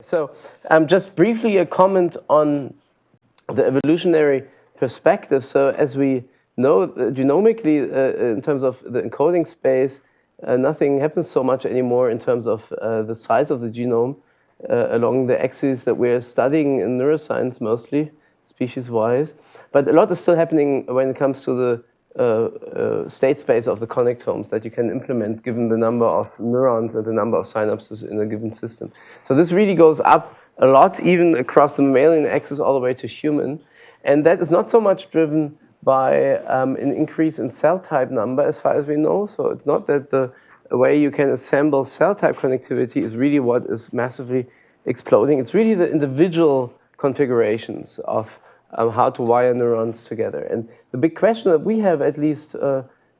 So just briefly a comment on the evolutionary perspective. So as we know, genomically, in terms of the encoding space, nothing happens so much anymore in terms of the size of the genome along the axes that we're studying in neuroscience mostly, species-wise. But a lot is still happening when it comes to the state space of the connectomes that you can implement given the number of neurons and the number of synapses in a given system. So this really goes up a lot, even across the mammalian axis all the way to human. And that is not so much driven by an increase in cell type number as far as we know. So it's not that the way you can assemble cell type connectivity is really what is massively exploding. It's really the individual configurations of how to wire neurons together. And the big question that we have, at least,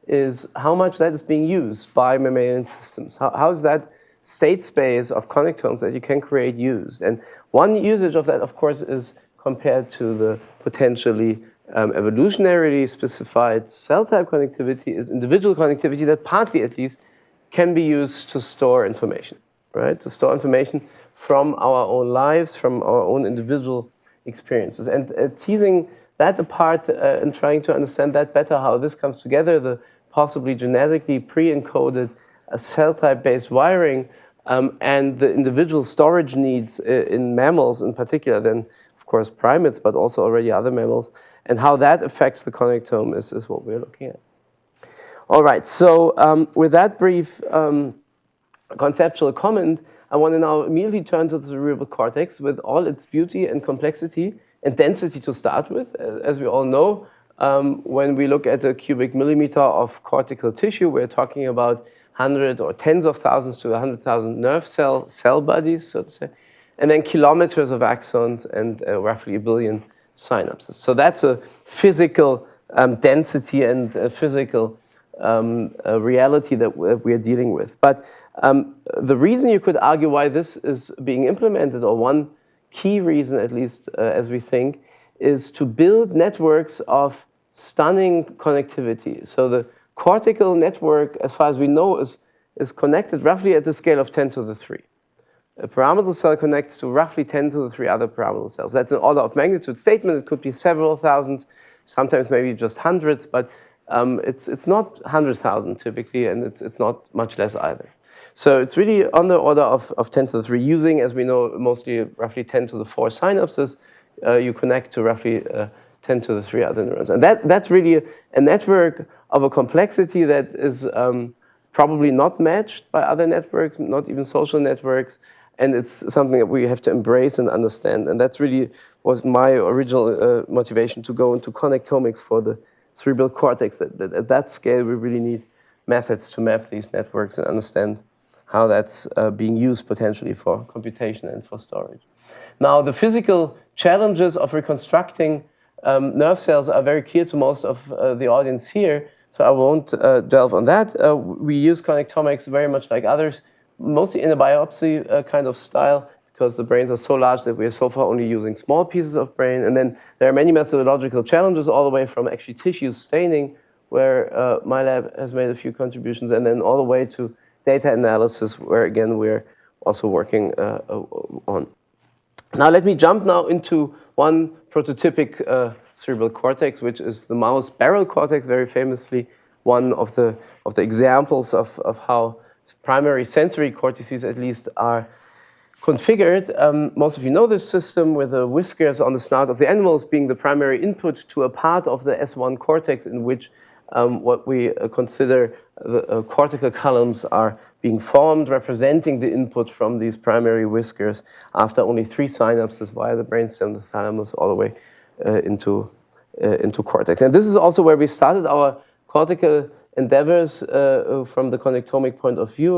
is how much that is being used by mammalian systems. How is that state space of connectomes that you can create used? And one usage of that, of course, is compared to the potentially evolutionarily specified cell type connectivity is individual connectivity that partly, at least, can be used to store information, right? To store information from our own lives, from our own individual experiences. And teasing that apart and trying to understand that better, how this comes together, the possibly genetically pre-encoded cell type-based wiring and the individual storage needs in mammals in particular, then of course primates, but also already other mammals, and how that affects the connectome is what we're looking at. All right, so with that brief conceptual comment, I want to now immediately turn to the cerebral cortex with all its beauty and complexity and density to start with. As we all know, when we look at a cubic millimeter of cortical tissue, we're talking about hundreds or tens of thousands to 100,000 nerve cell bodies, so to say, and then kilometers of axons and roughly 1 billion synapses. So that's a physical density and a physical reality that we're dealing with. But the reason you could argue why this is being implemented, or one key reason at least as we think, is to build networks of stunning connectivity. So the cortical network, as far as we know, is connected roughly at the scale of 10 to the 3. A pyramidal cell connects to roughly 10 to the 3 other pyramidal cells. That's an order of magnitude statement. It could be several thousands, sometimes maybe just hundreds, but it's not 100,000 typically, and it's not much less either. So it's really on the order of 10 to the 3, using, as we know, mostly roughly 10 to the 4 synapses. You connect to roughly 10 to the 3 other neurons. And that's really a network of a complexity that is probably not matched by other networks, not even social networks. And it's something that we have to embrace and understand. And that's really was my original motivation to go into connectomics for the cerebral cortex. That at that scale, we really need methods to map these networks and understand how that's being used potentially for computation and for storage. Now, the physical challenges of reconstructing nerve cells are very clear to most of the audience here, so I won't delve on that. We use connectomics very much like others, mostly in a biopsy kind of style, because the brains are so large that we are so far only using small pieces of brain. And then there are many methodological challenges, all the way from actually tissue staining, where my lab has made a few contributions, and then all the way to data analysis, where again we're also working on. Now let me jump now into one prototypic cerebral cortex, which is the mouse barrel cortex, very famously one of the examples of how primary sensory cortices at least are configured. Most of you know this system with the whiskers on the snout of the animals being the primary input to a part of the S1 cortex in which what we consider the cortical columns are being formed, representing the input from these primary whiskers after only 3 synapses via the brainstem, the thalamus, all the way into cortex. And this is also where we started our cortical endeavors from the connectomic point of view.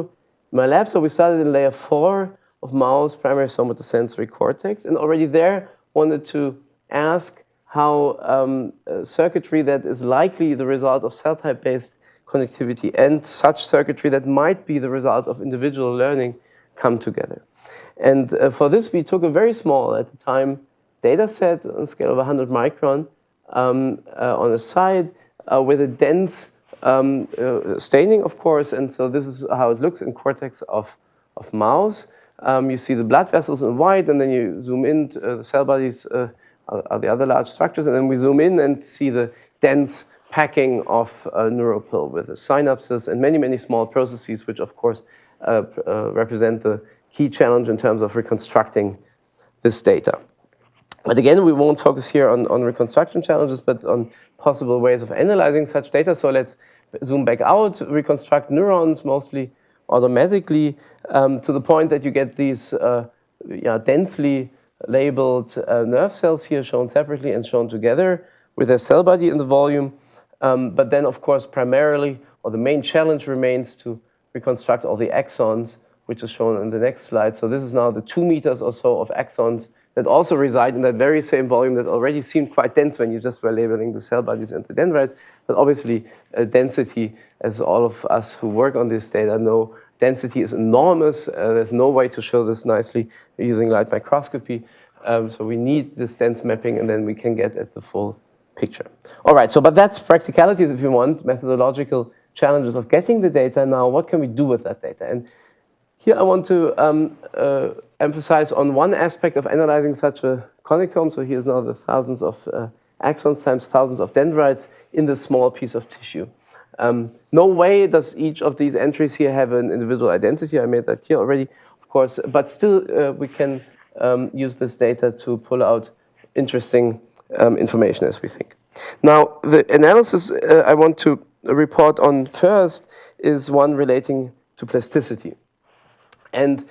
In my lab, so we started in layer 4 of mouse primary somatosensory cortex, and already there wanted to ask how circuitry that is likely the result of cell type-based connectivity and such circuitry that might be the result of individual learning come together. And for this, we took a very small, at the time, data set on a scale of 100 micron on a side with a dense staining, of course. And so this is how it looks in cortex of mouse. You see the blood vessels in white, and then you zoom in, the cell bodies are the other large structures, and then we zoom in and see the dense packing of neuropil with the synapses and many, many small processes, which of course represent the key challenge in terms of reconstructing this data. But again, we won't focus here on reconstruction challenges, but on possible ways of analyzing such data. So let's zoom back out, reconstruct neurons mostly automatically to the point that you get these densely labeled nerve cells here shown separately and shown together with their cell body in the volume. But then, of course, primarily, or the main challenge remains to reconstruct all the axons, which is shown in the next slide. So this is now the 2 meters or so of axons that also reside in that very same volume that already seemed quite dense when you just were labeling the cell bodies and the dendrites. But obviously, density, as all of us who work on this data know, density is enormous. There's no way to show this nicely using light microscopy. So we need this dense mapping, and then we can get at the full picture. All right, but that's practicalities, if you want, methodological challenges of getting the data. Now, what can we do with that data? And here I want to emphasize on one aspect of analyzing such a connectome. So here's now the thousands of axons times thousands of dendrites in this small piece of tissue. No way does each of these entries here have an individual identity. I made that clear already, of course, but still we can use this data to pull out interesting information, as we think. Now, the analysis I want to report on first is one relating to plasticity. And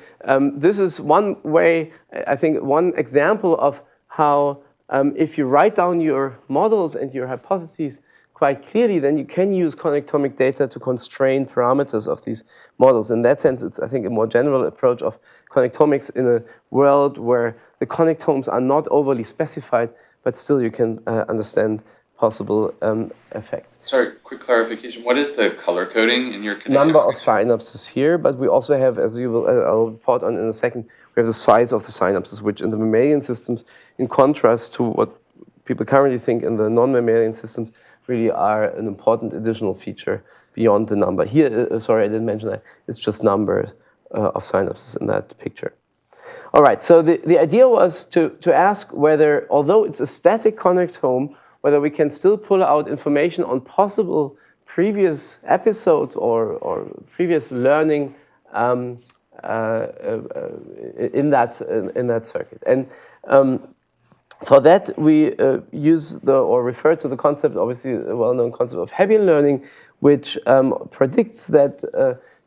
this is one way, I think, one example of how if you write down your models and your hypotheses quite clearly, then you can use connectomic data to constrain parameters of these models. In that sense, it's, I think, a more general approach of connectomics in a world where the connectomes are not overly specified, but still you can understand possible effects. Sorry, quick clarification. What is the color coding in your connectomics? Number of synapses here, but we also have, as you will, I'll report on in a second, we have the size of the synapses, which in the mammalian systems, in contrast to what people currently think in the non-mammalian systems, really are an important additional feature beyond the number. Here, sorry, I didn't mention that, it's just numbers of synapses in that picture. All right, so the idea was to ask whether, although it's a static connectome, whether we can still pull out information on possible previous episodes or previous learning in that circuit. And for that, we use or refer to the concept, obviously a well-known concept of Hebbian learning, which predicts that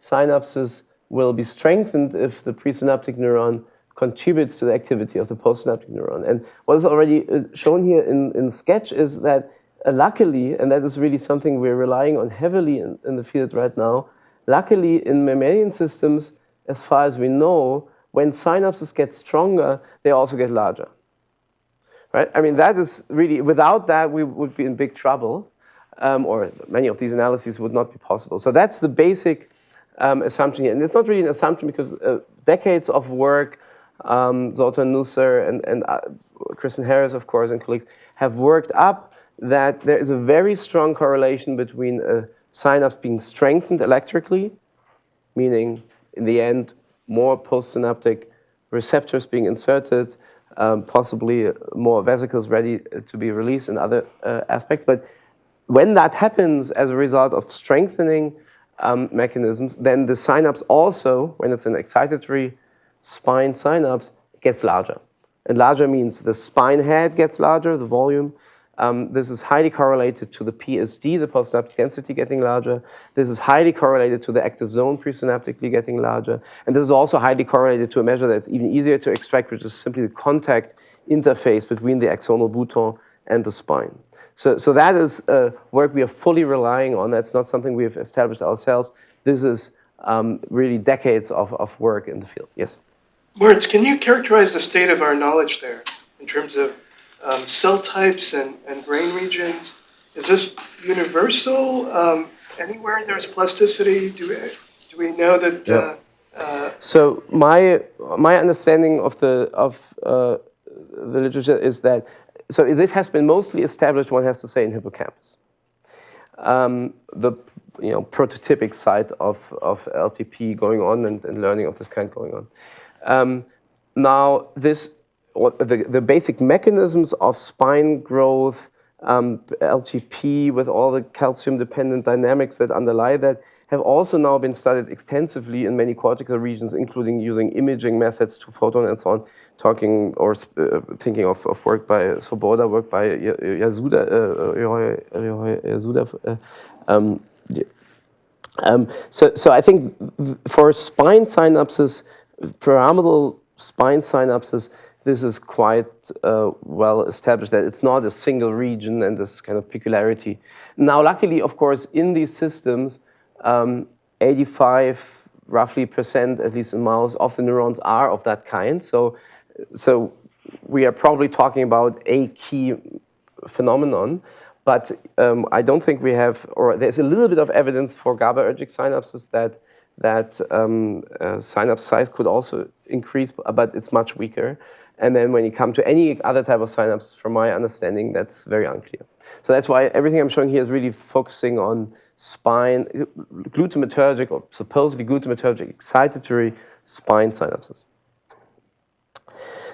synapses will be strengthened if the presynaptic neuron contributes to the activity of the postsynaptic neuron. And what is already shown here in sketch is that luckily, and that is really something we're relying on heavily in the field right now, luckily in mammalian systems, as far as we know, when synapses get stronger, they also get larger. Right? I mean, that is really, without that, we would be in big trouble, or many of these analyses would not be possible. So that's the basic assumption here. And it's not really an assumption because decades of work, Zoltan Nusser and Kristen Harris, of course, and colleagues, have worked up that there is a very strong correlation between a synapse being strengthened electrically, meaning, in the end, more postsynaptic receptors being inserted, possibly more vesicles ready to be released and other aspects. But when that happens as a result of strengthening mechanisms, then the synapse also, when it's an excitatory spine synapse, gets larger. And larger means the spine head gets larger, the volume. This is highly correlated to the PSD, the postsynaptic density, getting larger. This is highly correlated to the active zone presynaptically getting larger. And this is also highly correlated to a measure that's even easier to extract, which is simply the contact interface between the axonal bouton and the spine. So that is work we are fully relying on. That's not something we have established ourselves. This is really decades of work in the field. Yes? Moritz, can you characterize the state of our knowledge there in terms of cell types and brain regions? Is this universal? Anywhere there's plasticity? Do we know that? Yeah. So my understanding of the literature is that this has been mostly established, one has to say, in hippocampus. The prototypic site of LTP going on and learning of this kind going on. Now, the basic mechanisms of spine growth, LTP with all the calcium-dependent dynamics that underlie that, have also now been studied extensively in many cortical regions, including using imaging methods to photon and so on, thinking of work by Svoboda, work by Yasuda. So I think for spine synapses, pyramidal spine synapses, this is quite well established that it's not a single region and this kind of peculiarity. Now, luckily, of course, in these systems, 85 roughly %, at least in mouse, of the neurons are of that kind. So we are probably talking about a key phenomenon, but I don't think we have, or there's a little bit of evidence for GABAergic synapses that synapse size could also increase, but it's much weaker. And then when you come to any other type of synapse, from my understanding, that's very unclear. So that's why everything I'm showing here is really focusing on spine, glutamatergic, or supposedly glutamatergic, excitatory spine synapses.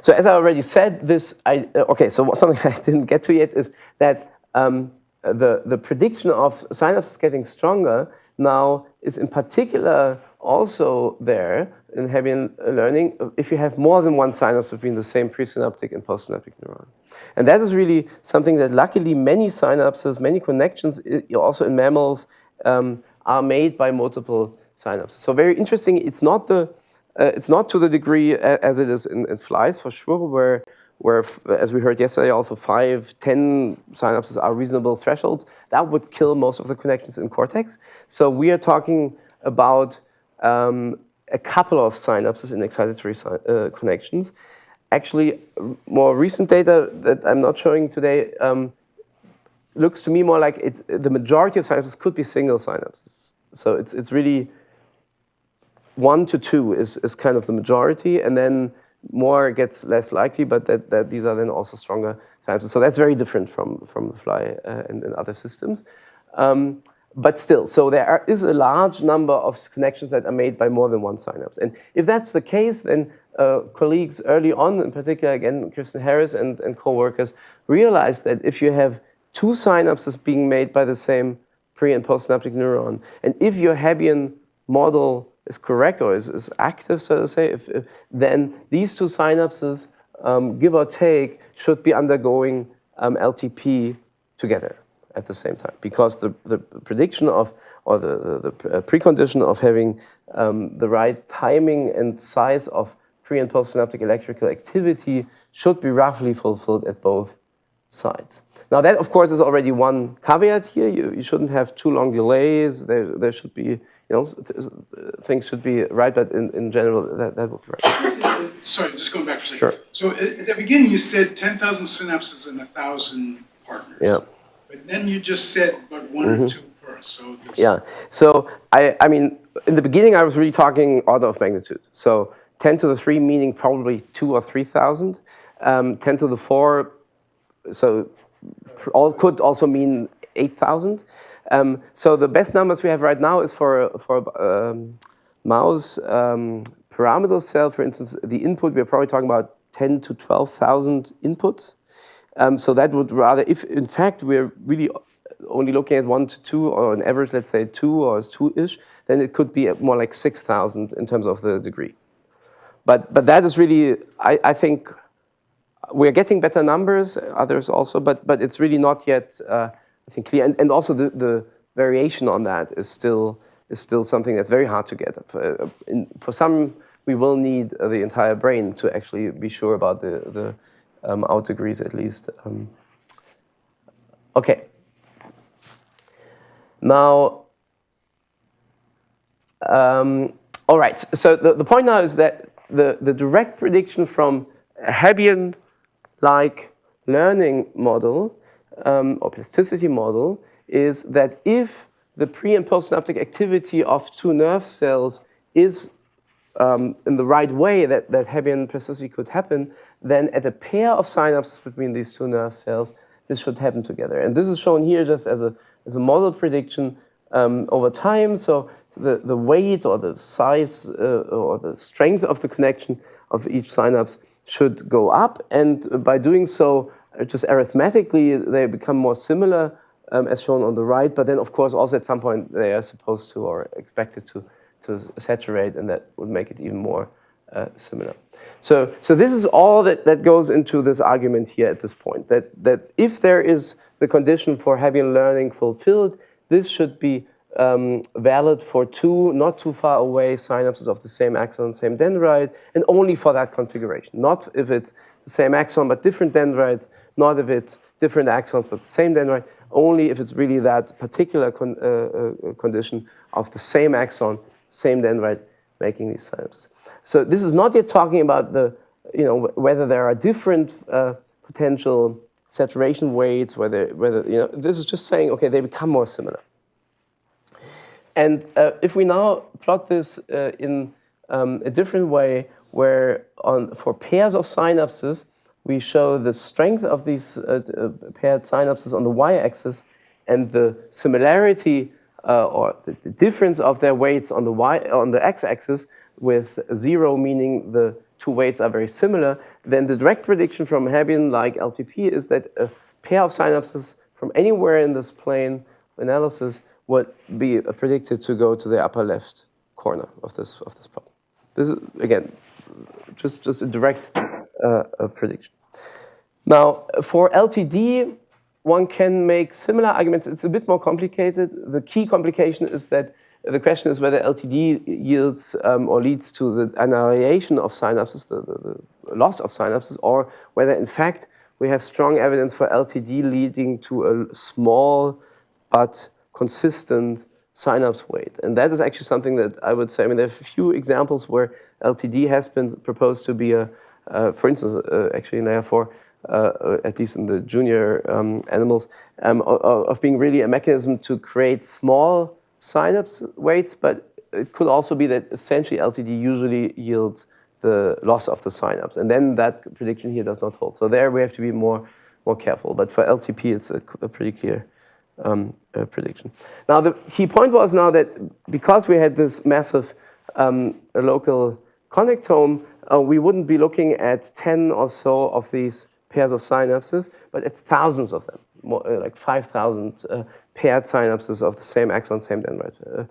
So as I already said, so something I didn't get to yet is that the prediction of synapses getting stronger now is in particular also there in Hebbian learning if you have more than one synapse between the same presynaptic and postsynaptic neuron. And that is really something that luckily many synapses, many connections, also in mammals, are made by multiple synapses. So very interesting, it's not to the degree as it is in flies for sure, where as we heard yesterday, also 5, 10 synapses are reasonable thresholds. That would kill most of the connections in cortex. So we are talking about a couple of synapses in excitatory connections. Actually, more recent data that I'm not showing today looks to me more like the majority of synapses could be single synapses. So it's really 1 to 2 is kind of the majority, and then more gets less likely, but that these are then also stronger synapses. So that's very different from the fly and other systems. But still, so there is a large number of connections that are made by more than one synapse. And if that's the case, then colleagues early on, in particular, again, Kirsten Harris and co-workers, realized that if you have 2 synapses being made by the same pre- and postsynaptic neuron, and if your Hebbian model is correct or is active, so to say, then these 2 synapses, give or take, should be undergoing LTP together at the same time, because the prediction of, or the precondition of having the right timing and size of pre- and postsynaptic electrical activity should be roughly fulfilled at both sides. Now that, of course, is already one caveat here. You shouldn't have too long delays. There should be, things should be right, but in general, that will be right. Sorry, just going back for a second. Sure. So at the beginning, you said 10,000 synapses and 1,000 partners. Yeah. But then you just said but 1 or 2 per. So yeah. So I mean, in the beginning, I was really talking order of magnitude. So 10 to the 3 meaning probably 2,000 or 3,000. 10 to the 4, so could also mean 8,000. So the best numbers we have right now is for mouse pyramidal cell, for instance, the input, we're probably talking about 10 to 12,000 inputs. So that would rather, if in fact we're really only looking at 1 to 2, or an average, let's say 2 or 2-ish, then it could be more like 6,000 in terms of the degree. But that is really, I think, we're getting better numbers, others also, but it's really not yet, I think, clear. And also the variation on that is still something that's very hard to get. For some, we will need the entire brain to actually be sure about the out degrees at least. Okay. Now, all right. So the point now is that the direct prediction from a Hebbian-like learning model or plasticity model is that if the pre- and postsynaptic activity of 2 nerve cells is in the right way that Hebbian plasticity could happen, then at a pair of synapses between these 2 nerve cells, this should happen together. And this is shown here just as a model prediction over time. So the weight or the size or the strength of the connection of each synapse should go up, and by doing so, just arithmetically, they become more similar, as shown on the right, but then of course also at some point they are supposed to or expected to saturate, and that would make it even more similar. So this is all that goes into this argument here at this point, that if there is the condition for Hebbian learning fulfilled, this should be valid for two not too far away synapses of the same axon, same dendrite, and only for that configuration. Not if it's the same axon but different dendrites, not if it's different axons but the same dendrite, only if it's really that particular condition of the same axon, same dendrite making these synapses. So this is not yet talking about the, whether there are different potential saturation weights, whether this is just saying, okay, they become more similar. And if we now plot this in a different way, where for pairs of synapses, we show the strength of these paired synapses on the y-axis and the similarity or the difference of their weights on the x-axis, with 0 meaning the two weights are very similar, then the direct prediction from Hebbian like LTP is that a pair of synapses from anywhere in this plane of analysis would be predicted to go to the upper left corner of this plot. This is, again, just a direct prediction. Now, for LTD, one can make similar arguments. It's a bit more complicated. The key complication is that the question is whether LTD yields or leads to the annihilation of synapses, the loss of synapses, or whether, in fact, we have strong evidence for LTD leading to a small but consistent synapse weight. And that is actually something that I would say, there are a few examples where LTD has been proposed to be for instance, actually in layer 4, at least in the junior animals, of being really a mechanism to create small synapse weights, but it could also be that essentially LTD usually yields the loss of the synapse, and then that prediction here does not hold. So there we have to be more careful, but for LTP it's a pretty clear prediction. Now the key point was now that because we had this massive local connectome, we wouldn't be looking at 10 or so of these pairs of synapses, but at thousands of them, more, like 5,000 paired synapses of the same axon, same dendrite.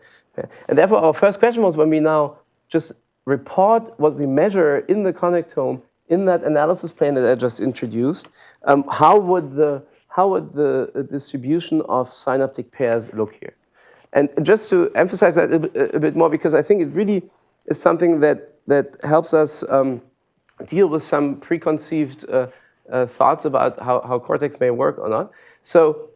And therefore our first question was, when we now just report what we measure in the connectome in that analysis plane that I just introduced, how would the distribution of synaptic pairs look here? And just to emphasize that a bit more, because I think it really is something that helps us deal with some preconceived thoughts about how cortex may work or not. So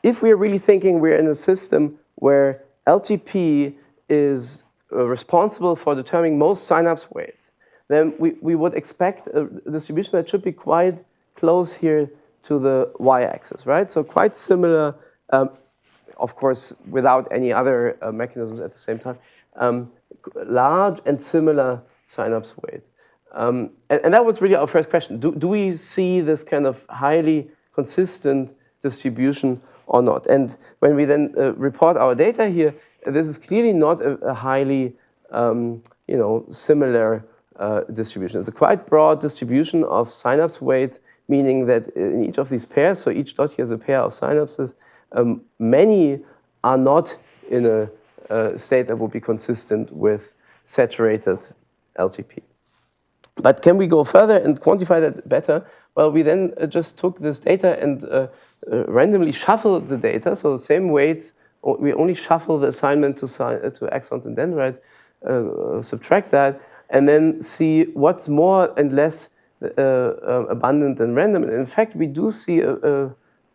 if we're really thinking we're in a system where LTP is responsible for determining most synapse weights, then we would expect a distribution that should be quite close here to the y-axis, right? So quite similar, of course, without any other mechanisms at the same time, large and similar synapse weights. And that was really our first question. Do we see this kind of highly consistent distribution or not? And when we then report our data here, this is clearly not a highly similar distribution. It's a quite broad distribution of synapse weights, meaning that in each of these pairs, so each dot here is a pair of synapses, many are not in a state that would be consistent with saturated LTP. But can we go further and quantify that better? Well, we then just took this data and randomly shuffled the data, so the same weights, we only shuffle the assignment to axons and dendrites, subtract that, and then see what's more and less abundant than random. And in fact, we do see a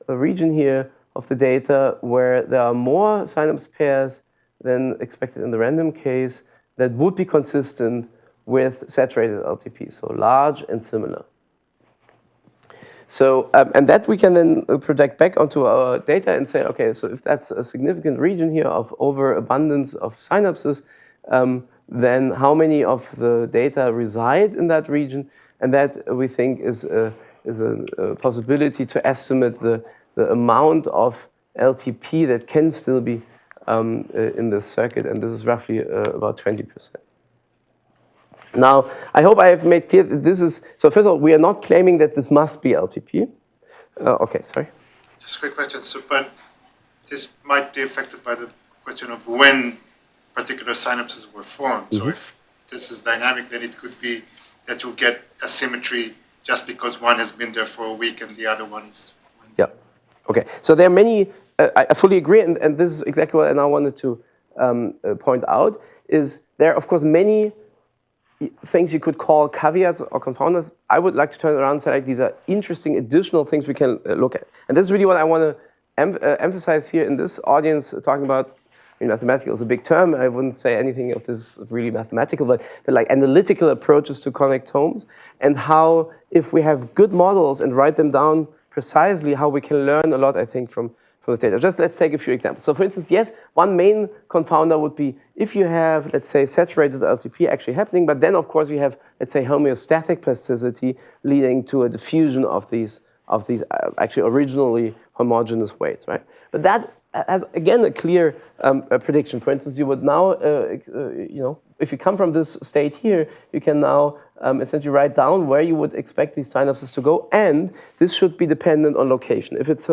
region here of the data where there are more synapse pairs than expected in the random case that would be consistent with saturated LTP, so large and similar. So, and that we can then project back onto our data and say, okay, so if that's a significant region here of overabundance of synapses, then how many of the data reside in that region? And that we think is a possibility to estimate the amount of LTP that can still be in this circuit, and this is roughly about 20%. Now, I hope I have made clear that this is, so first of all, we are not claiming that this must be LTP. Okay, sorry. Just a quick question. So, but this might be affected by the question of when particular synapses were formed. So if this is dynamic, then it could be that you'll get asymmetry just because one has been there for a week and the other one's. Yeah. Okay. So there are many. I fully agree, and this is exactly what I now wanted to point out. Is there, of course, many things you could call caveats or confounders. I would like to turn around and say, like, these are interesting additional things we can look at. And this is really what I want to emphasize here in this audience, talking about, I mean, mathematical is a big term. I wouldn't say anything of this really mathematical, but like analytical approaches to connectomes, and how, if we have good models and write them down precisely, how we can learn a lot, I think, from this data. Just let's take a few examples. So for instance, yes, one main confounder would be if you have, let's say, saturated LTP actually happening, but then of course you have, let's say, homeostatic plasticity leading to a diffusion of these actually originally homogeneous weights, right? But that has, again, a clear prediction. For instance, you would now, if you come from this state here, you can now essentially write down where you would expect these synapses to go, and this should be dependent on location. If it's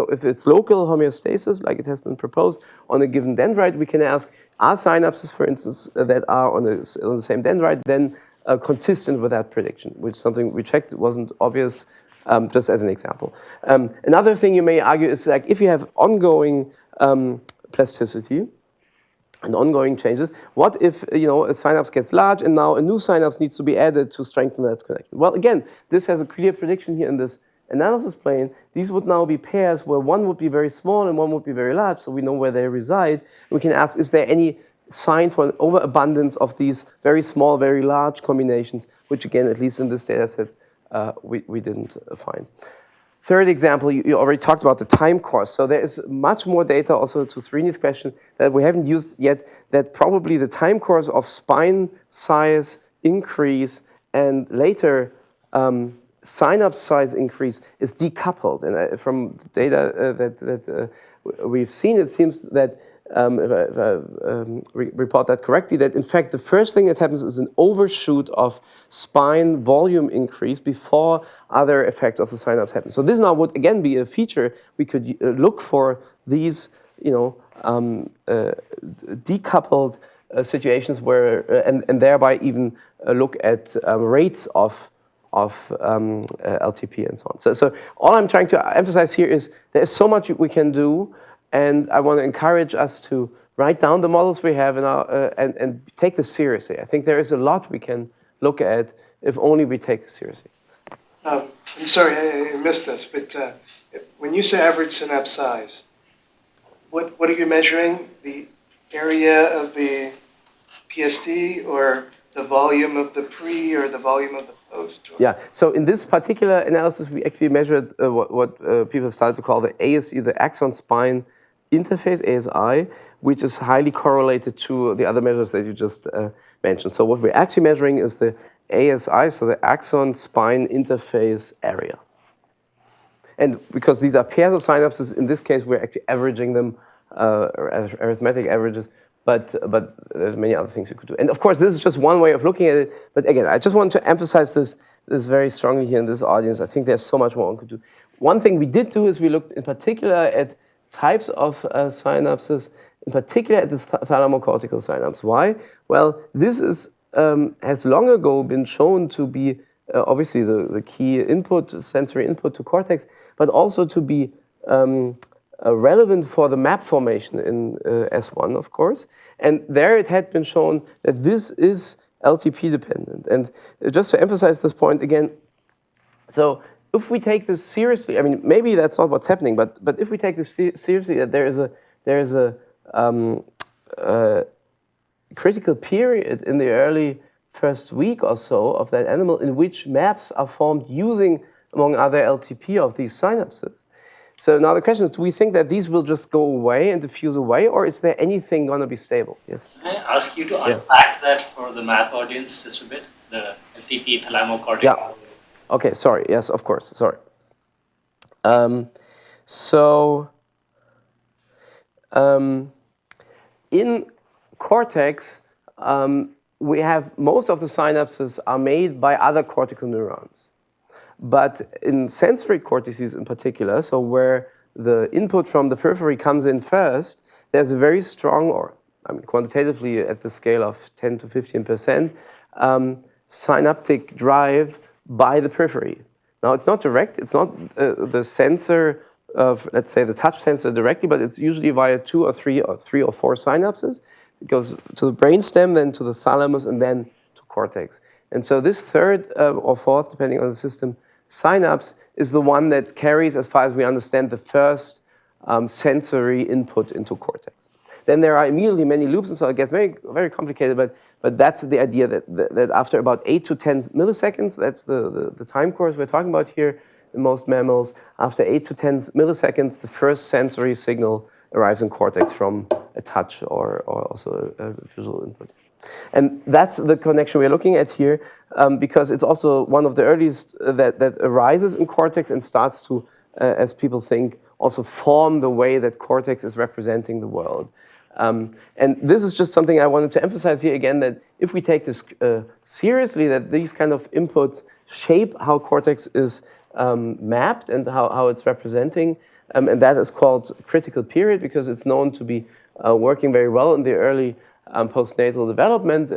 local homeostasis, like it has been proposed on a given dendrite, we can ask, are synapses, for instance, that are on the same dendrite then consistent with that prediction, which is something we checked, it wasn't obvious, just as an example. Another thing you may argue is, like, if you have ongoing plasticity and ongoing changes, what if a synapse gets large and now a new synapse needs to be added to strengthen that connection? Well, again, this has a clear prediction here in this analysis plane. These would now be pairs where one would be very small and one would be very large, so we know where they reside. We can ask, is there any sign for an overabundance of these very small, very large combinations, which again, at least in this data set, we didn't find. Third example, you already talked about the time course. So there is much more data also to Srini's question that we haven't used yet, that probably the time course of spine size increase and later synapse size increase is decoupled. And from the data that we've seen, it seems that, if I report that correctly, that in fact the first thing that happens is an overshoot of spine volume increase before other effects of the synapse happen. So this now would again be a feature we could look for these, decoupled situations where, and thereby even look at rates of LTP and so on. So all I'm trying to emphasize here is there is so much we can do. And I want to encourage us to write down the models we have and take this seriously. I think there is a lot we can look at if only we take this seriously. I'm sorry, I missed this, but when you say average synapse size, what are you measuring? The area of the PSD or the volume of the pre or the volume of the post? Or? Yeah, so in this particular analysis, we actually measured what people have started to call the ASE, the axon-spine interface, ASI, which is highly correlated to the other measures that you just mentioned. So what we're actually measuring is the ASI, so the axon-spine interface area. And because these are pairs of synapses, in this case, we're actually averaging them, arithmetic averages, but there's many other things you could do. And of course, this is just one way of looking at it. But again, I just want to emphasize this very strongly here in this audience. I think there's so much more one could do. One thing we did do is we looked in particular at types of synapses, in particular at the thalamocortical synapse. Why? Well, this is, has long ago been shown to be obviously the key input, sensory input to cortex, but also to be relevant for the map formation in S1, of course. And there it had been shown that this is LTP dependent. And just to emphasize this point again, so if we take this seriously, I mean, maybe that's not what's happening, but if we take this seriously, that there is a critical period in the early first week or so of that animal in which maps are formed using, among other, LTP of these synapses. So now the question is, do we think that these will just go away and diffuse away, or is there anything going to be stable? Yes? Can I ask you to unpack that for the math audience just a bit? The LTP, thalamocortical. Yeah. Okay, sorry. Yes, of course. Sorry. In cortex, we have most of the synapses are made by other cortical neurons. But in sensory cortices in particular, so where the input from the periphery comes in first, there's a very strong, or I mean, quantitatively at the scale of 10 to 15%, synaptic drive by the periphery. Now, it's not direct. It's not the sensor of, let's say, the touch sensor directly, but it's usually via 2 or 3 or 4 synapses. It goes to the brainstem, then to the thalamus, and then to cortex. And so this third or fourth, depending on the system, synapse is the one that carries, as far as we understand, the first sensory input into cortex. Then there are immediately many loops, and so it gets very, very complicated, but that's the idea that after about 8 to 10 milliseconds, that's the time course we're talking about here in most mammals, after 8 to 10 milliseconds, the first sensory signal arrives in cortex from a touch or also a visual input. And that's the connection we're looking at here, because it's also one of the earliest that arises in cortex and starts to, as people think, also form the way that cortex is representing the world. And this is just something I wanted to emphasize here again, that if we take this seriously, that these kind of inputs shape how cortex is mapped and how it's representing, and that is called critical period because it's known to be working very well in the early postnatal development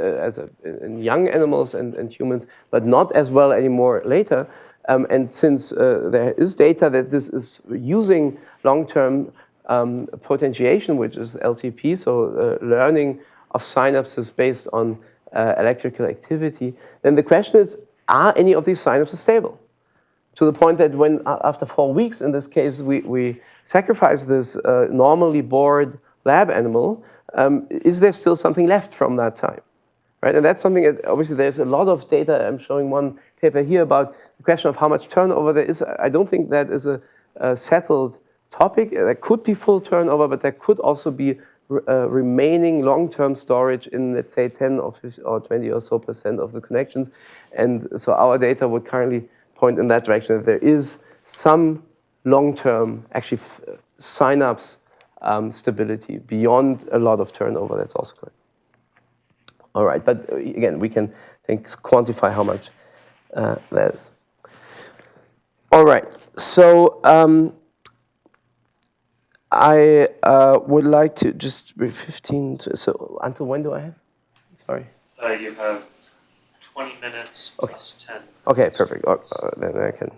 in young animals and humans, but not as well anymore later. And since there is data that this is using long-term potentiation, which is LTP, so learning of synapses based on electrical activity, then the question is, are any of these synapses stable? To the point that when, after 4 weeks, in this case, we sacrifice this normally bored lab animal, is there still something left from that time? Right? And that's something that, obviously, there's a lot of data. I'm showing one paper here about the question of how much turnover there is. I don't think that is a settled topic. There could be full turnover, but there could also be remaining long-term storage in, let's say, 10 or 50 or 20 or so % of the connections. And so our data would currently point in that direction, that there is some long-term, actually, synapse stability beyond a lot of turnover. That's also correct. All right, but again, we can, I think, quantify how much that is. All right, so I would like to just 15. So until when do I have? Sorry. You have 20 minutes Okay. plus 10. Okay, perfect. Then I can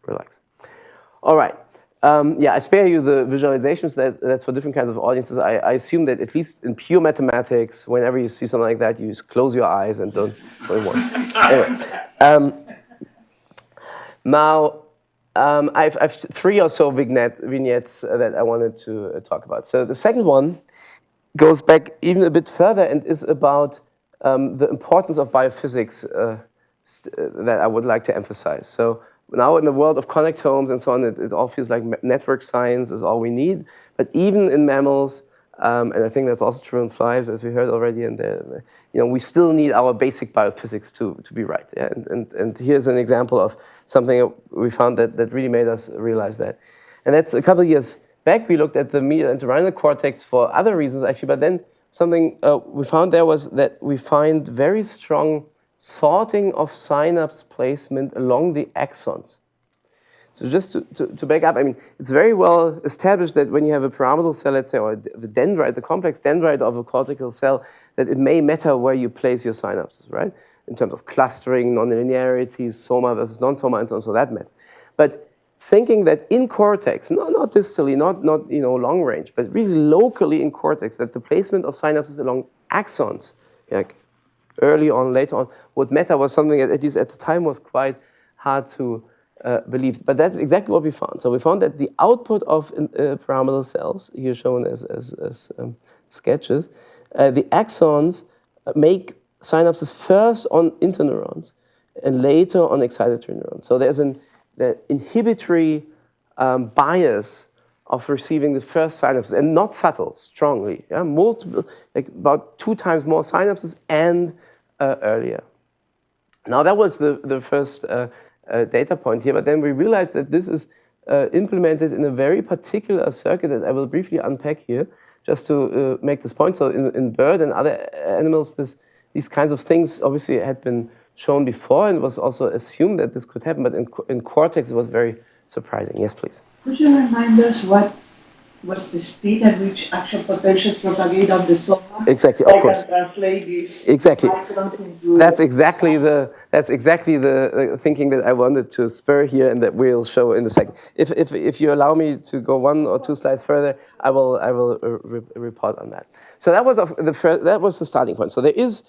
relax. All right. Yeah, I spare you the visualizations. That's for different kinds of audiences. I assume that at least in pure mathematics, whenever you see something like that, you just close your eyes and don't worry. Anyway, now I've 3 or so vignettes that I wanted to talk about. So the second one goes back even a bit further and is about the importance of biophysics that I would like to emphasize. So now in the world of connectomes and so on, it all feels like network science is all we need. But even in mammals, and I think that's also true in flies, as we heard already, and we still need our basic biophysics to be right. Yeah? And here's an example of something we found that really made us realize that. And that's a couple of years back. We looked at the medial and neuronal cortex for other reasons, actually. But then something we found there was that we find very strong sorting of synapse placement along the axons. So just to back up, I mean, it's very well established that when you have a pyramidal cell, let's say, or the dendrite, the complex dendrite of a cortical cell, that it may matter where you place your synapses, right? In terms of clustering, nonlinearity, soma versus non-soma, and so on, so that matters. But thinking that in cortex, not distally, not long range, but really locally in cortex, that the placement of synapses along axons, like early on, later on, would matter was something that, at least at the time, was quite hard to believe. But that's exactly what we found. So we found that the output of pyramidal cells, here shown as sketches, the axons make synapses first on interneurons and later on excitatory neurons. So there's the inhibitory bias of receiving the first synapses, and not subtle, strongly. Yeah? Multiple, like about 2 times more synapses and earlier. Now that was the first data point here, but then we realized that this is implemented in a very particular circuit that I will briefly unpack here, just to make this point. So in bird and other animals, this these kinds of things obviously had been shown before and was also assumed that this could happen, but in cortex it was very surprising. Yes, please. Could you remind us what's the speed at which action potentials propagate on the sonar? Exactly, of course. I can translate these Exactly. microns into... That's exactly the thinking that I wanted to spur here, and that we'll show in a second. If you allow me to go 1 or 2 slides further, I will report on that. So that was the starting point. So there is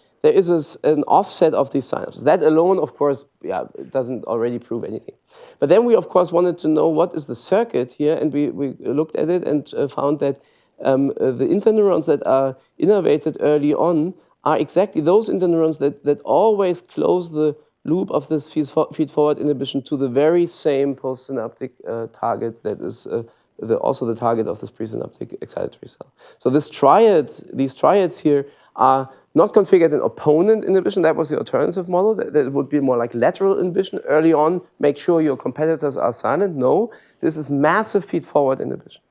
an offset of these synapses. That alone, of course, it doesn't already prove anything. But then we, of course, wanted to know what is the circuit here, and we looked at it and found that the interneurons that are innervated early on are exactly those interneurons that always close the loop of this feed-forward inhibition to the very same postsynaptic target that is also the target of this presynaptic excitatory cell. So these triads here are not configured in opponent inhibition. That was the alternative model. That would be more like lateral inhibition. Early on, make sure your competitors are silent. No, this is massive feed-forward inhibition.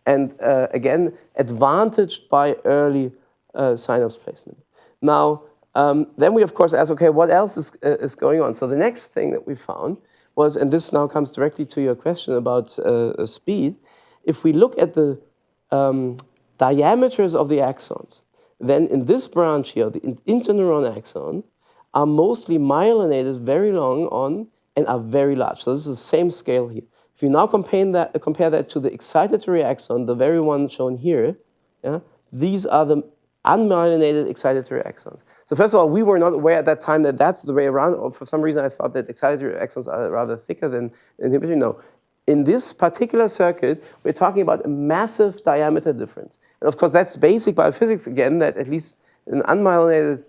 And again, advantaged by early synapse placement. Now, then we of course ask, okay, what else is going on? So the next thing that we found was, and this now comes directly to your question about speed, if we look at the diameters of the axons, then in this branch here, the interneuron axon, are mostly myelinated very long on and are very large. So this is the same scale here. If you now compare that to the excitatory axon, the very one shown here, these are the unmyelinated excitatory axons. So first of all, we were not aware at that time that that's the way around, or for some reason I thought that excitatory axons are rather thicker than inhibitory. No. In this particular circuit, we're talking about a massive diameter difference. And of course, that's basic biophysics again, that at least an unmyelinated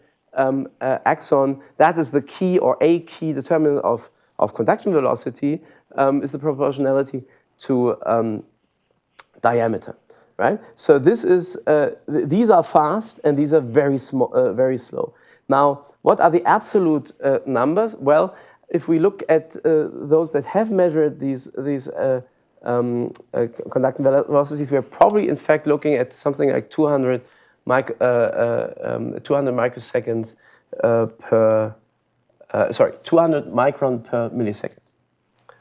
axon, that is the key or a key determinant of conduction velocity, is the proportionality to diameter, right? So this is, these are fast and these are very slow. Now, what are the absolute numbers? Well, if we look at those that have measured these conduction velocities, we're probably in fact looking at something like 200 microseconds 200 micron per millisecond.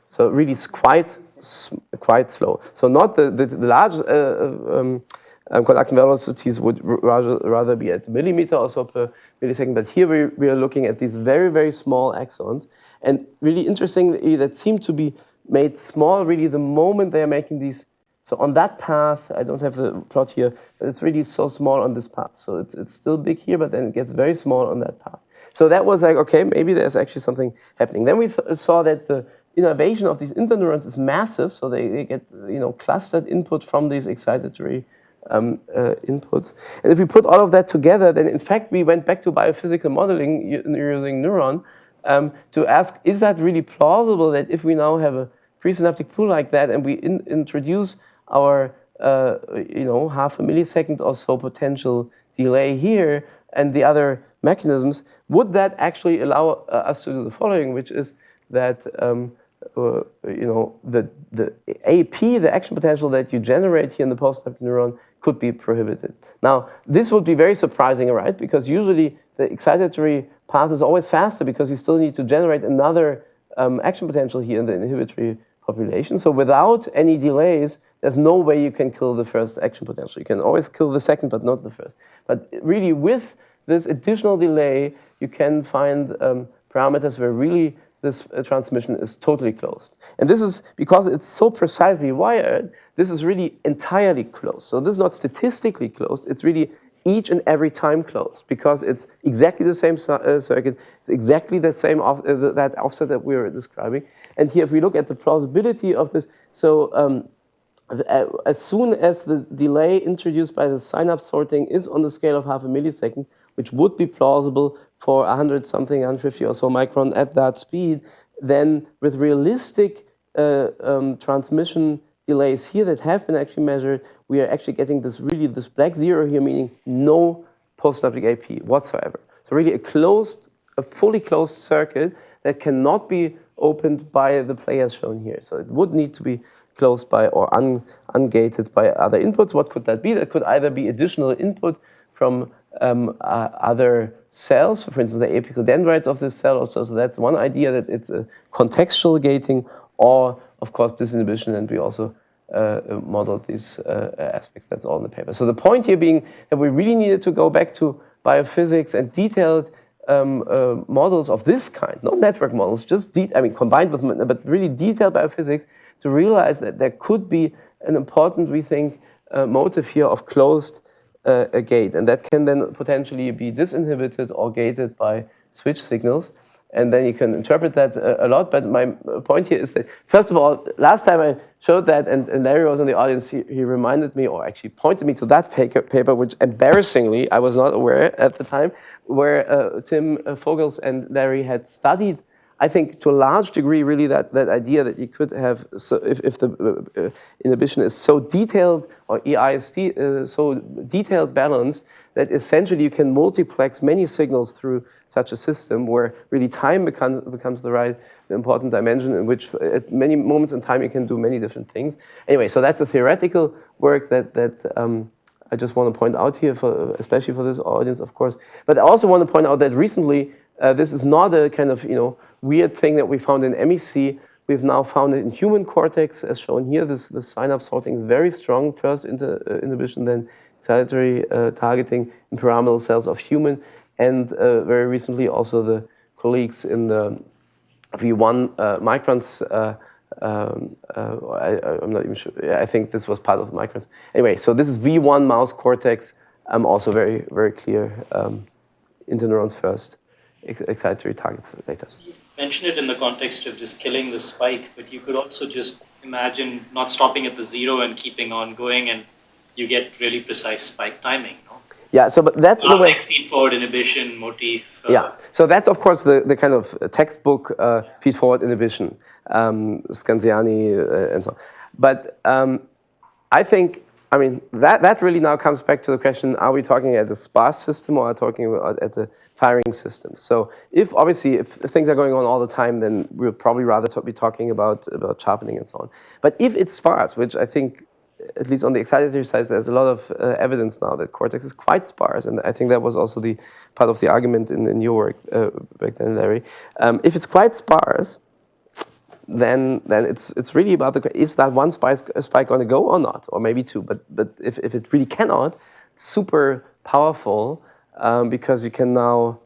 So really it's quite slow. So not the large conduction velocities would rather be at millimeter or so per millisecond, but here we are looking at these very, very small axons. And really interestingly, that seem to be made small really the moment they are making these. So on that path, I don't have the plot here, but it's really so small on this path. So it's still big here, but then it gets very small on that path. So that was like, okay, maybe there's actually something happening. Then we saw that the innervation of these interneurons is massive, so they get clustered input from these excitatory inputs. And if we put all of that together, then in fact we went back to biophysical modeling using Neuron to ask, is that really plausible that if we now have a presynaptic pool like that and we introduce our half a millisecond or so potential delay here and the other mechanisms, would that actually allow us to do the following, which is that the AP, the action potential that you generate here in the postsynaptic neuron, could be prohibited. Now, this would be very surprising, right? Because usually the excitatory path is always faster because you still need to generate another action potential here in the inhibitory population. So without any delays, there's no way you can kill the first action potential. You can always kill the second, but not the first. But really with this additional delay, you can find parameters where really this transmission is totally closed. And this is because it's so precisely wired, this is really entirely closed. So this is not statistically closed, it's really each and every time closed because it's exactly the same circuit, it's exactly the same that offset that we were describing. And here, if we look at the plausibility of this, so as soon as the delay introduced by the synapse sorting is on the scale of half a millisecond, which would be plausible for 100-something, 150 or so micron at that speed, then with realistic transmission delays here that have been actually measured, we are actually getting this black zero here, meaning no postsynaptic AP whatsoever. So really a fully closed circuit that cannot be opened by the players shown here. So it would need to be closed by or ungated by other inputs. What could that be? That could either be additional input from other cells, for instance, the apical dendrites of this cell also. So that's one idea, that it's a contextual gating, or of course disinhibition, and we also modeled these aspects. That's all in the paper. So the point here being that we really needed to go back to biophysics and detailed models of this kind, not network models, just combined with, but really detailed biophysics, to realize that there could be an important, we think, motive here of closed a gate, and that can then potentially be disinhibited or gated by switch signals, and then you can interpret that a lot. But my point here is that, first of all, last time I showed that, and Larry was in the audience, he reminded me, or actually pointed me to that paper, which embarrassingly I was not aware at the time, where Tim Vogels and Larry had studied, I think, to a large degree, really that idea that you could have, so if the inhibition is so detailed, or EISD, so detailed balance, that essentially you can multiplex many signals through such a system, where really time becomes the important dimension, in which at many moments in time you can do many different things. Anyway, so that's the theoretical work that I just want to point out here, especially for this audience, of course. But I also want to point out that recently, this is not a kind of weird thing that we found in MEC. We've now found it in human cortex, as shown here. This synapse sorting is very strong. First inhibition, then excitatory targeting in pyramidal cells of human, and very recently also the colleagues in the V1 microns. I'm not even sure. I think this was part of the microns. Anyway, so this is V1 mouse cortex. Also very, very clear. Interneurons first, excitatory targets later. You mentioned it in the context of just killing the spike, but you could also just imagine not stopping at the zero and keeping on going, and you get really precise spike timing. No? Yeah, so but that's the way. Feed-forward inhibition motif. Yeah, so that's of course the kind of textbook feed-forward inhibition, Scanziani and so on. But I think, that really now comes back to the question: are we talking at a sparse system, or are we talking about at a firing system? So if things are going on all the time, then we'll probably rather be talking about sharpening and so on. But if it's sparse, which I think, at least on the excitatory side, there's a lot of evidence now that cortex is quite sparse, and I think that was also the part of the argument in your work back then, Larry. If it's quite sparse, then it's really about is that one spike going to go or not, or maybe two. But if it really cannot, it's super powerful, because you can now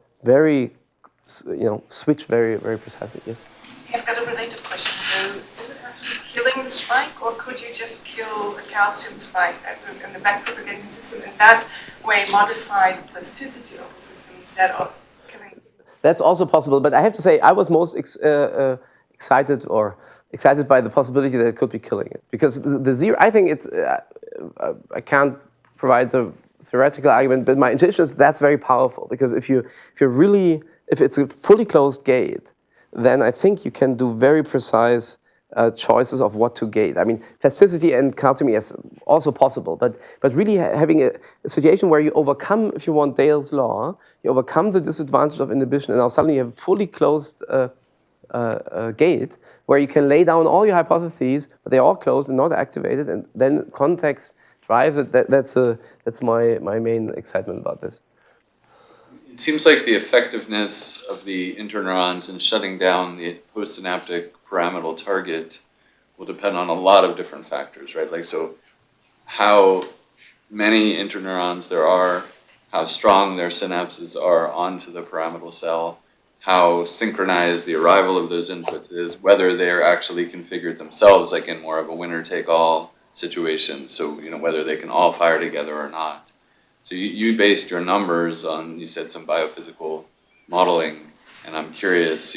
switch very, very precisely. Yes. I've got a related question. So, does it have to be killing the spike, or could you just kill a calcium spike that was in the backpropagating system, and that way modify the plasticity of the system instead of killing the spike? That's also possible, but I have to say I was most excited by the possibility that it could be killing it, because the zero. I think it's. I can't provide the theoretical argument, but my intuition is that's very powerful, because if it's a fully closed gate, then I think you can do very precise choices of what to gate. Plasticity and calcium is also possible, but really having a situation where you overcome, if you want Dale's law, you overcome the disadvantage of inhibition, and now suddenly you have a fully closed gate where you can lay down all your hypotheses, but they're all closed and not activated, and then context drives it. That's my main excitement about this. It seems like the effectiveness of the interneurons in shutting down the postsynaptic pyramidal target will depend on a lot of different factors, right? Like, so how many interneurons there are, how strong their synapses are onto the pyramidal cell, how synchronized the arrival of those inputs is, whether they're actually configured themselves, like in more of a winner-take-all situation, so whether they can all fire together or not. So you based your numbers on, you said, some biophysical modeling, and I'm curious,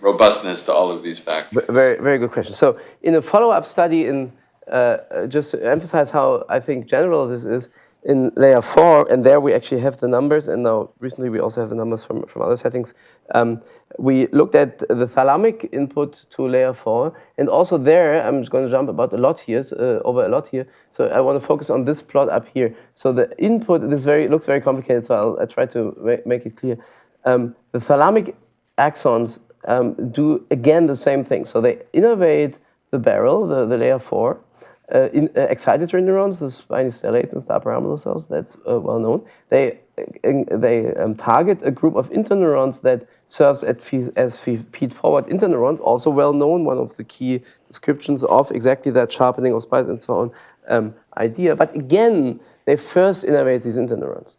robustness to all of these factors. Very, very good question. So in a follow-up study, just to emphasize how I think general this is, in layer 4, and there we actually have the numbers, and now recently we also have the numbers from other settings. We looked at the thalamic input to layer 4, and also there, I'm just going to jump over a lot here. So I want to focus on this plot up here. So the input, looks very complicated, so I'll try to make it clear. The thalamic axons do again the same thing. So they innervate the barrel, the layer 4. excitatory neurons, the spiny stellate and suprapyramidal cells, that's well known. They target a group of interneuron that serves as feed-forward interneurons, also well known, one of the key descriptions of exactly that sharpening of spines and so on idea. But again, they first innervate these interneurons.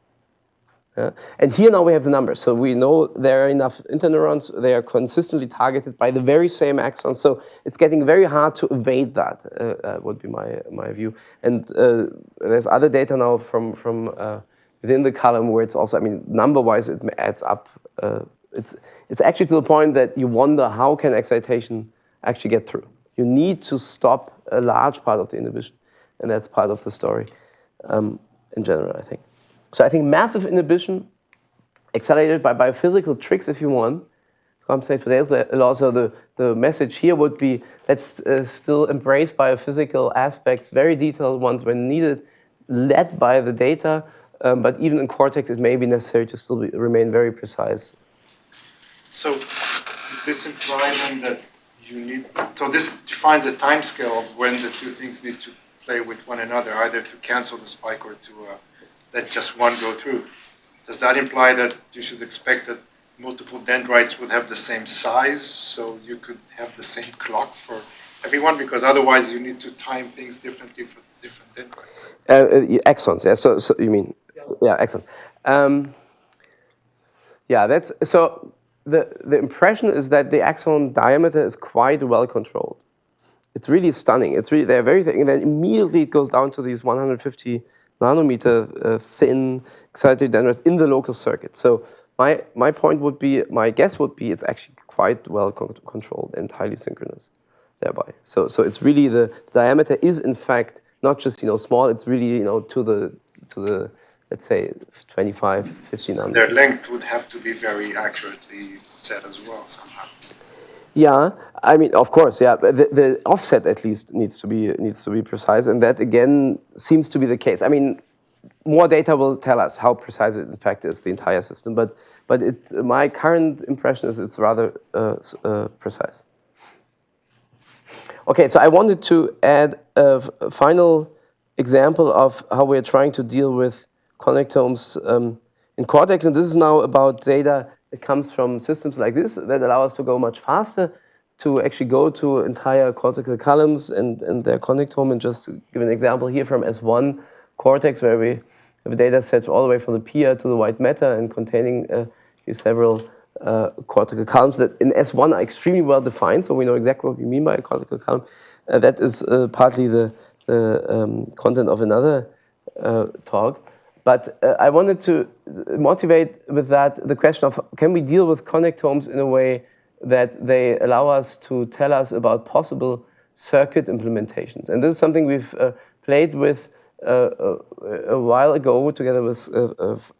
And here now we have the numbers. So we know there are enough interneurons. They are consistently targeted by the very same axon. So it's getting very hard to evade that, would be my view. And there's other data now from within the column where it's also, I mean, number-wise, it adds up. It's actually to the point that you wonder how can excitation actually get through. You need to stop a large part of the inhibition. And that's part of the story in general, I think. So I think massive inhibition, accelerated by biophysical tricks, if you want, compensate for Thales law. So the message here would be, let's still embrace biophysical aspects, very detailed ones when needed, led by the data. But even in cortex, it may be necessary to still remain very precise. So this implies then that you need, so this defines a time scale of when the two things need to play with one another, either to cancel the spike or to let just one go through. Does that imply that you should expect that multiple dendrites would have the same size, so you could have the same clock for everyone? Because otherwise you need to time things differently for different dendrites. Axons, yeah. So you mean, yeah, axons. Yeah, that's so. The impression is that the axon diameter is quite well controlled. It's really stunning. It's really, they're very thin, and then immediately it goes down to these 150 nanometer thin excitatory dendrites in the local circuit. So my point would be, my guess would be, it's actually quite well controlled and highly synchronous thereby. So it's really the diameter is in fact not just small. It's really to the let's say 25, 50 nanometers. Their length would have to be very accurately set as well somehow. Yeah, I mean, of course, yeah. But the offset at least needs to be precise, and that again seems to be the case. I mean, more data will tell us how precise it in fact is, the entire system. But my current impression is it's rather precise. Okay, so I wanted to add a final example of how we're trying to deal with connectomes in cortex, and this is now about data. It comes from systems like this that allow us to go much faster, to actually go to entire cortical columns and their connectome. And just to give an example here from S1 cortex, where we have a data set all the way from the pia to the white matter and containing several cortical columns that in S1 are extremely well defined. So we know exactly what we mean by a cortical column. That is partly the content of another talk. But I wanted to motivate with that the question of, can we deal with connectomes in a way that they allow us to tell us about possible circuit implementations? And this is something we've played with a while ago together with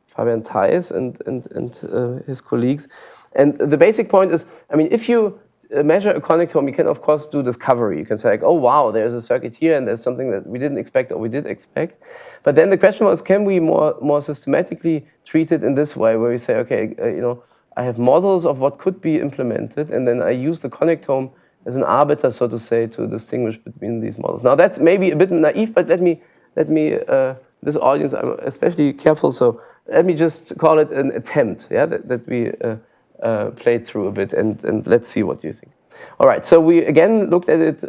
Fabian Theis and his colleagues. And the basic point is, I mean, if you measure a connectome, you can of course do discovery. You can say like, oh wow, there's a circuit here and there's something that we didn't expect or we did expect. But then the question was, can we more systematically treat it in this way, where we say, okay, I have models of what could be implemented, and then I use the connectome as an arbiter, so to say, to distinguish between these models. Now that's maybe a bit naive, but let me this audience, I'm especially careful, so let me just call it an attempt, yeah, that we played through a bit, and let's see what you think. All right, so we again looked at it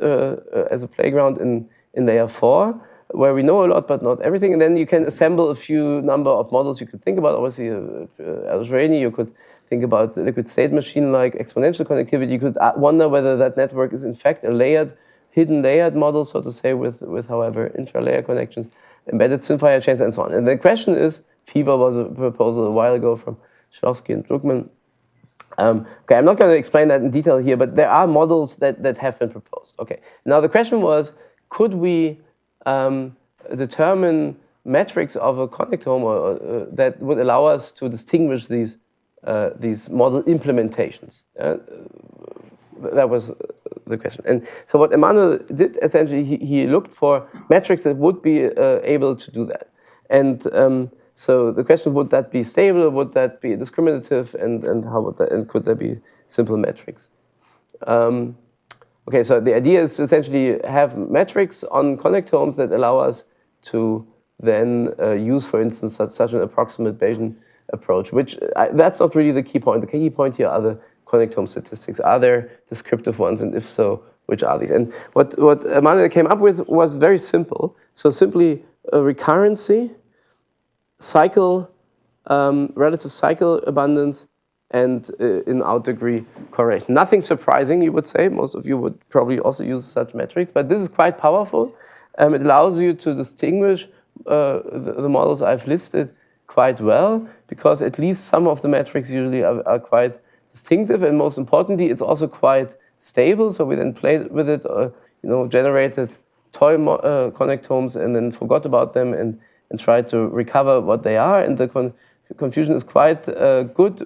as a playground in layer 4, where we know a lot but not everything, and then you can assemble a few number of models you could think about. Obviously, Evolutionary, you could think about liquid state machine like exponential connectivity. You could wonder whether that network is in fact a hidden layered model, so to say, with however intra-layer connections, embedded Synfire chains, and so on. And the question is, Fever was a proposal a while ago from Schlowski and Druckmann. Okay, I'm not going to explain that in detail here, but there are models that have been proposed. Okay, now the question was, could we determine metrics of a connectome that would allow us to distinguish these model implementations? That was the question. And so what Emmanuel did, essentially, he looked for metrics that would be able to do that. And so the question, would that be stable? Would that be discriminative? And how would that, and could there be simple metrics? Okay, so the idea is to essentially have metrics on connectomes that allow us to then use, for instance, such an approximate Bayesian approach, which that's not really the key point. The key point here are the connectome statistics. Are there descriptive ones, and if so, which are these? And what Manuel came up with was very simple. So simply a recurrency, cycle, relative cycle abundance, and in out degree correlation. Nothing surprising, you would say. Most of you would probably also use such metrics, but this is quite powerful. It allows you to distinguish the models I've listed quite well, because at least some of the metrics usually are quite distinctive, and most importantly, it's also quite stable. So we then played with it, generated toy connectomes and then forgot about them and tried to recover what they are. And the confusion is quite good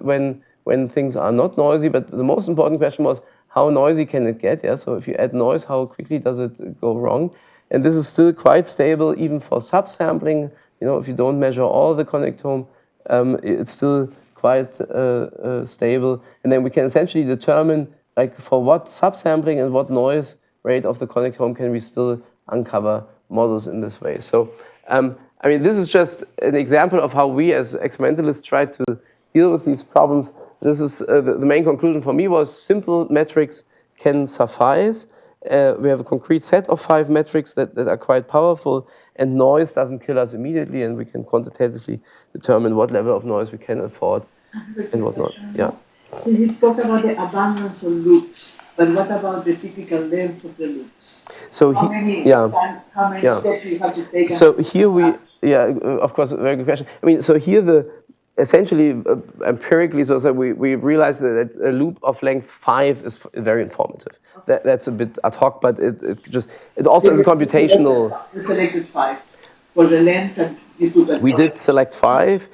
when things are not noisy. But the most important question was, how noisy can it get? Yeah. So if you add noise, how quickly does it go wrong? And this is still quite stable, even for subsampling. If you don't measure all the connectome, it's still quite stable. And then we can essentially determine, like, for what subsampling and what noise rate of the connectome can we still uncover models in this way. So, this is just an example of how we as experimentalists try to deal with these problems. This is the main conclusion for me was simple metrics can suffice. We have a concrete set of 5 metrics that are quite powerful, and noise doesn't kill us immediately, and we can quantitatively determine what level of noise we can afford and what not. Yeah. So you talk about the abundance of loops, but what about the typical length of the loops? So how many steps you have to take? So here of course, a very good question. So here essentially empirically, so we realized that a loop of length 5 is very informative. That's a bit ad hoc, but it also is a computational. You selected 5 for the length, and you took that. We did select 5.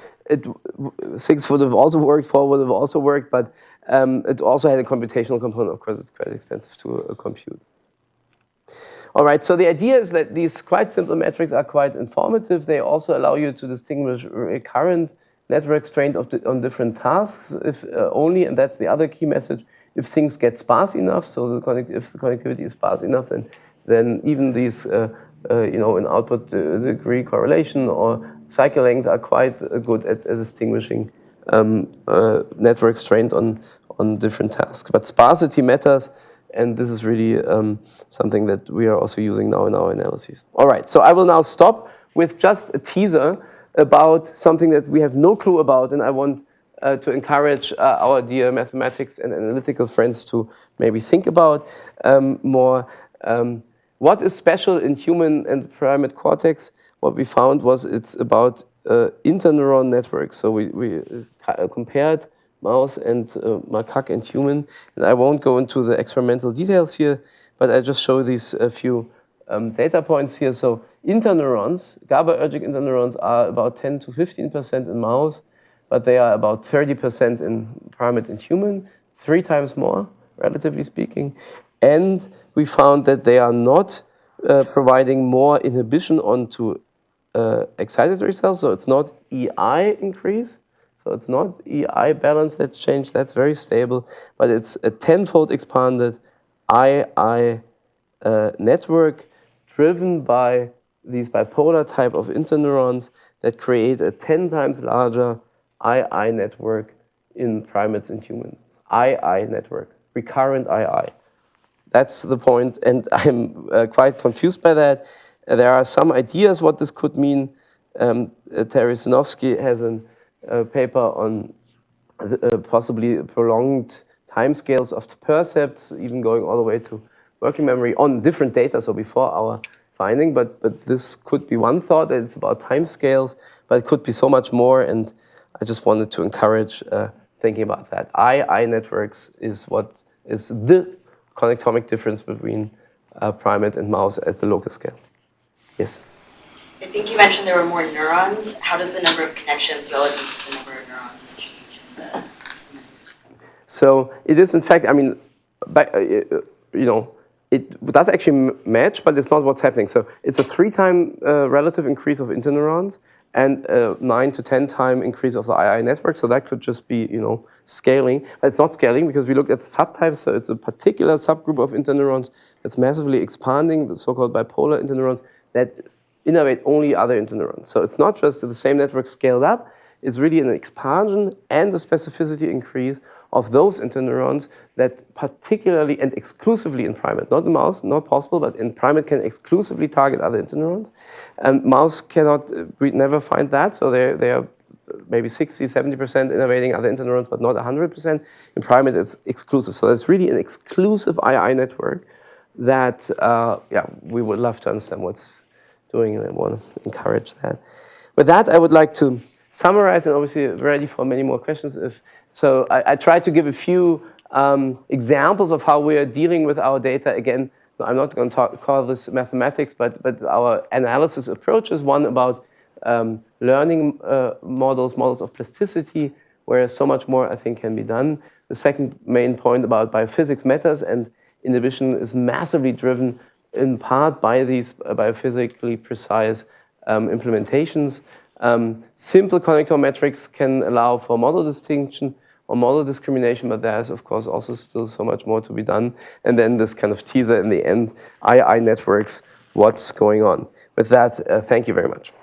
6 would have also worked, 4 would have also worked, but it also had a computational component. Of course, it's quite expensive to compute. All right, so the idea is that these quite simple metrics are quite informative. They also allow you to distinguish recurrent networks trained on different tasks, if only, and that's the other key message, if things get sparse enough, so if the connectivity is sparse enough, then even these, in output degree correlation or cycle length are quite good at distinguishing networks trained on different tasks. But sparsity matters, and this is really something that we are also using now in our analyses. All right, so I will now stop with just a teaser about something that we have no clue about, and I want to encourage our dear mathematics and analytical friends to maybe think about more. What is special in human and primate cortex? What we found was it's about interneuron networks. So we compared mouse and macaque and human, and I won't go into the experimental details here, but I just show these few data points here. So interneurons, GABAergic interneurons, are about 10 to 15% in mouse, but they are about 30% in primate and human, 3 times more, relatively speaking. And we found that they are not providing more inhibition onto excitatory cells, so it's not EI increase, so it's not EI balance that's changed, that's very stable, but it's a 10-fold expanded II network driven by these bipolar type of interneurons that create a 10 times larger II network in primates and humans. II network, recurrent II. That's the point, and I'm quite confused by that. There are some ideas what this could mean. Terry Sinofsky has a paper on possibly prolonged timescales of percepts, even going all the way to working memory on different data, so before our finding. But this could be one thought, that it's about timescales, but it could be so much more, and I just wanted to encourage thinking about that. II networks is what is the connectomic difference between primate and mouse at the local scale. Yes? I think you mentioned there were more neurons. How does the number of connections relative to the number of neurons change? So it is, in fact, it does actually match, but it's not what's happening. So it's a 3-time relative increase of interneurons and a 9 to 10 time increase of the II network. So that could just be, scaling. But it's not scaling because we looked at the subtypes. So it's a particular subgroup of interneurons that's massively expanding, the so-called bipolar interneurons that innervate only other interneurons. So it's not just the same network scaled up. It's really an expansion and a specificity increase of those interneurons that particularly and exclusively in primate, not in mouse, not possible, but in primate can exclusively target other interneurons. And mouse cannot, we never find that, so they are maybe 60, 70% innervating other interneurons, but not 100%. In primate, it's exclusive. So it's really an exclusive II network that, we would love to understand what's doing, and I want to encourage that. With that, I would like to summarize, and obviously ready for many more questions. So I tried to give a few examples of how we are dealing with our data. Again, I'm not going to call this mathematics, but our analysis approach is one about learning models of plasticity, where so much more, I think, can be done. The second main point about biophysics matters, and inhibition is massively driven in part by these biophysically precise implementations. Simple connectome metrics can allow for model distinction or model discrimination, but there's, of course, also still so much more to be done. And then this kind of teaser in the end, II networks, what's going on. With that, thank you very much.